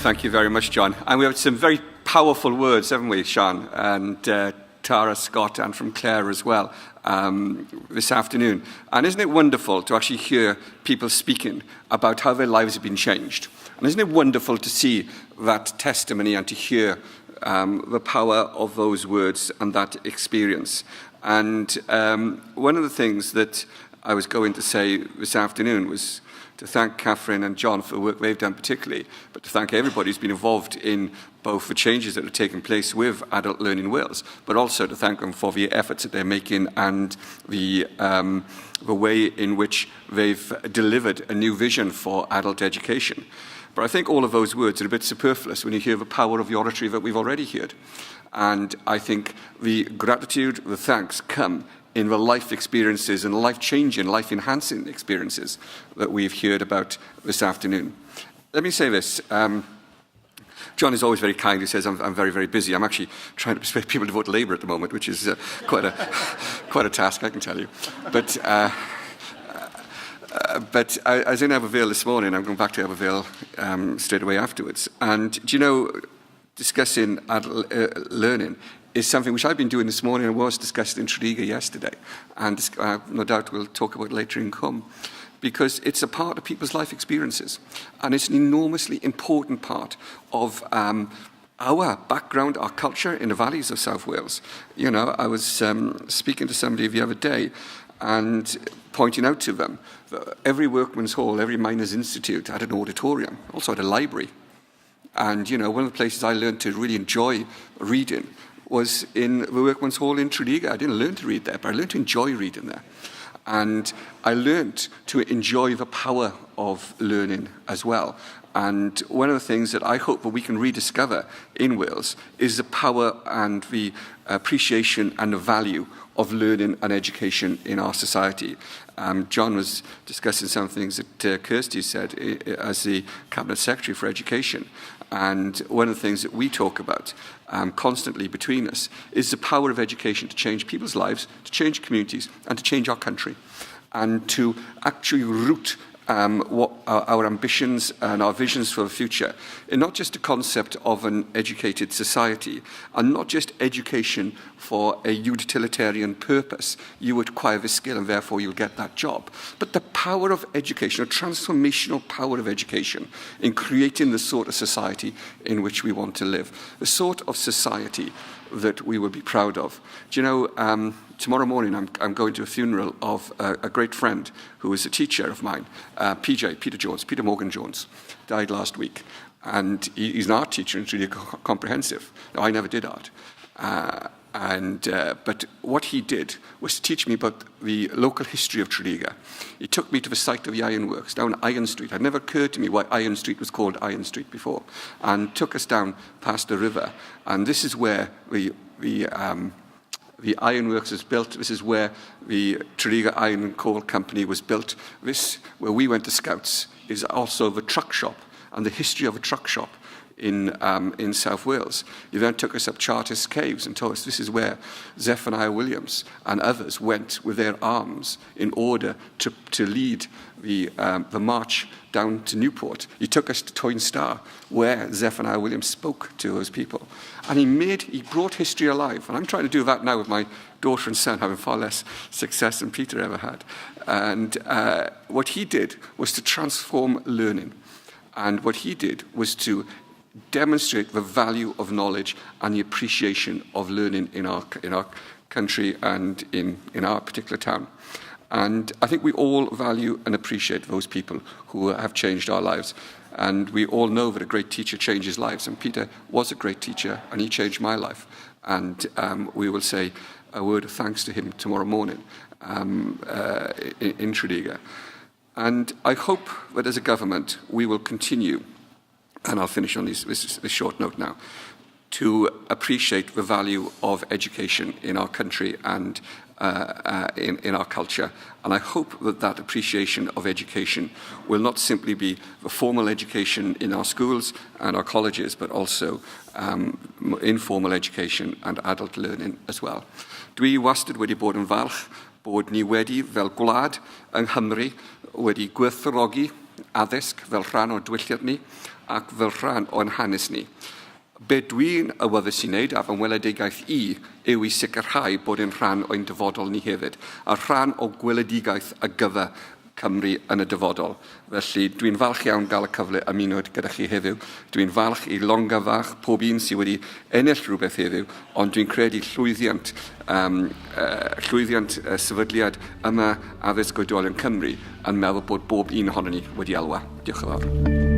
Thank you very much, John. And we have some very powerful words, haven't we, Sean? And Tara, Scott, and from Claire as well this afternoon. And isn't it wonderful to actually hear people speaking about how their lives have been changed? And isn't it wonderful to see that testimony and to hear the power of those words and that experience? And one of the things that I was going to say this afternoon was to thank Catherine and John for the work they've done particularly, but to thank everybody who's been involved in both the changes that have taken place with Adult Learning Wales, but also to thank them for the efforts that they're making and the way in which they've delivered a new vision for adult education. But I think all of those words are a bit superfluous when you hear the power of the oratory that we've already heard. And I think the gratitude, the thanks come in the life experiences and life-changing, life-enhancing experiences that we've heard about this afternoon. Let me say this. John is always very kind. He says, I'm very, very busy. I'm actually trying to persuade people to vote Labour at the moment, which is quite a task, I can tell you. But I was in Aberfyle this morning. I'm going back to Aberfyle straight away afterwards. And, do you know, discussing adult learning is something which I've been doing this morning and was discussed in Tredegar yesterday. And no doubt we'll talk about later in Cwm, because it's a part of people's life experiences. And it's an enormously important part of our background, our culture in the valleys of South Wales. You know, I was speaking to somebody the other day and pointing out to them that every workman's hall, every miners' institute had an auditorium, also had a library. And, you know, one of the places I learned to really enjoy reading was in the Workman's Hall in Tredegar. I didn't learn to read there, but I learned to enjoy reading there. And I learned to enjoy the power of learning as well. And one of the things that I hope that we can rediscover in Wales is the power and the appreciation and the value of learning and education in our society. John was discussing some things that Kirsty said as the Cabinet Secretary for Education. And one of the things that we talk about constantly between us is the power of education to change people's lives, to change communities, and to change our country. And to actually root what our ambitions and our visions for the future in not just a concept of an educated society and not just education for a utilitarian purpose. You acquire this skill and therefore you'll get that job. But the power of education, a transformational power of education in creating the sort of society in which we want to live, the sort of society that we will be proud of. Do you know, tomorrow morning I'm going to a funeral of a great friend who was a teacher of mine, Peter Morgan Jones, died last week. And he's an art teacher and it's really comprehensive. Now, I never did art. But what he did was to teach me about the local history of Tredegar. He took me to the site of the ironworks down Iron Street. It had never occurred to me why Iron Street was called Iron Street before, and took us down past the river. And this is where the ironworks was built. This is where the Tredegar Iron and Coal Company was built. This, where we went to Scouts, is also the truck shop and the history of a truck shop in South Wales. He then took us up Chartist Caves and told us this is where Zephaniah Williams and others went with their arms in order to lead the march down to Newport. He took us to Toyn Star, where Zephaniah Williams spoke to those people. And he brought history alive. And I'm trying to do that now with my daughter and son, having far less success than Peter ever had. And what he did was to transform learning. And what he did was to demonstrate the value of knowledge and the appreciation of learning in our country and in our particular town. And I think we all value and appreciate those people who have changed our lives. And we all know that a great teacher changes lives. And Peter was a great teacher, and he changed my life. And we will say a word of thanks to him tomorrow morning in Tredegar. And I hope that as a government, we will continue, and I'll finish on this short note now, to appreciate the value of education in our country and in our culture. And I hope that that appreciation of education will not simply be the formal education in our schools and our colleges, but also informal education and adult learning as well. Dwi wastad wedi bod yn falch bod ni wedi, fel gwlad yng Nghymru, wedi gwerthfawrogi addysg fel rhan o diwylliant ni, ac fel rhan o'n hanes ni. Be dwi'n awyddus i wneud, a fy weledigaeth i, yw i sicrhau bod yn rhan o'n dyfodol ni hefyd, a rhan o gweledigaeth a gyfer Cymru yn y dyfodol. Felly dwi'n falch iawn gael y cyfle ymuno gyda chi heddiw. Dwi'n falch i longafach pob un sydd wedi ennill rhywbeth heddiw, ond dwi'n credu llwyddiant sefydliad yma addysg Oedolion Cymru yn meddwl bod bob un ohono ni wedi elwa. Diolch yn fawr.